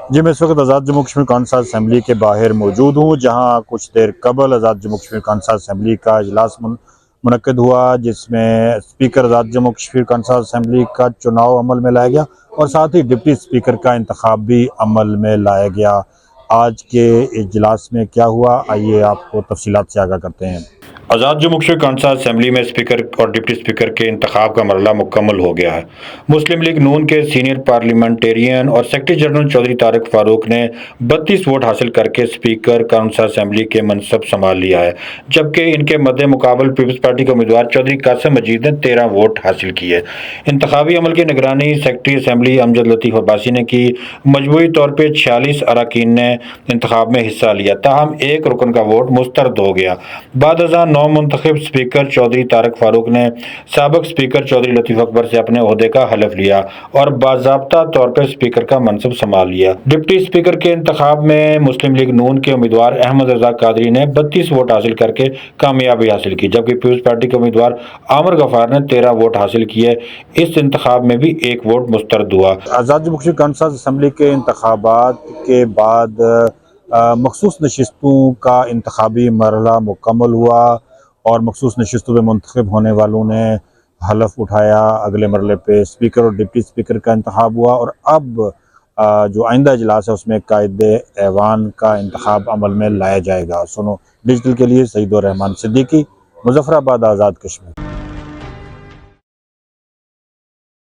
जी, मैं इस वक्त आज़ाद जम्मू कश्मीर कौंसल असम्बली के बाहर मौजूद हूँ, जहाँ कुछ देर कबल आज़ाद जम्मू कश्मीर कौंसल असम्बली का इजलास मुनक्किद हुआ, जिसमें स्पीकर आज़ाद जम्मू कश्मीर कौंसल असम्बली का चुनाव अमल में लाया गया और साथ ही डिप्टी स्पीकर का इंतखाब भी अमल में लाया गया। आज के इजलास में क्या हुआ, आइए आपको तफसीलात से आगाह करते हैं। आज़ाद जम्मू कश्मीर कौंसल असम्बली में स्पीकर और डिप्टी स्पीकर के इंतखाब का मरला मुकम्मल हो गया है। मुस्लिम लीग नून के सीनियर पार्लियामेंटेरियन और सेक्रेटरी जनरल चौधरी तारिक फारूक ने 32 वोट हासिल करके स्पीकर कौंसल असम्बली के मनसब संभाल लिया है, जबकि इनके मद्दे मुकाबल पीपल्स पार्टी के उम्मीदवार चौधरी कासिम मजीद ने 13 वोट हासिल किए। इंतखाबी अमल की निगरानी सेक्रेटरी असम्बली अमजद लतीफ़ अब्बासी ने की। मजमूई तौर पर 46 अरकान ने इंतखाब में हिस्सा लिया, ताहम एक रुकन का वोट मुस्तरद हो गया। बाद नौ मुंतखब स्पीकर चौधरी तारिक फारूक ने साबिक स्पीकर चौधरी लतीफ़ अकबर से अपने ओहदे का हलफ लिया और बाज़ाब्ता तौर पर स्पीकर का मनसब संभाल लिया। डिप्टी स्पीकर के इंतखाब में मुस्लिम लीग नून के उम्मीदवार अहमद रजा कादरी ने 32 वोट हासिल करके कामयाबी हासिल की, जबकि पीपल्स पार्टी के उम्मीदवार आमिर गफार ने 13 वोट हासिल किए। इस इंतखाब में भी एक वोट मुस्तरद हुआ। आज़ाद जम्मू कश्मीर कौंसल असम्बली के इंतखाबात के बाद मखसूस नशिस्तों का इंतखाबी मरहला मुकम्मल हुआ और मखसूस नशिस्तों में मुंतखब होने वालों ने हलफ उठाया। अगले मरले पे स्पीकर और डिप्टी स्पीकर का इंतखाब हुआ और अब जो आइंदा इजलास है उसमें कायदे ऐवान का इंतखाब अमल में लाया जाएगा। सुनो डिजिटल के लिए सईद और रहमान सिद्दीकी, मुजफ्फराबाद, आज़ाद कश्मीर।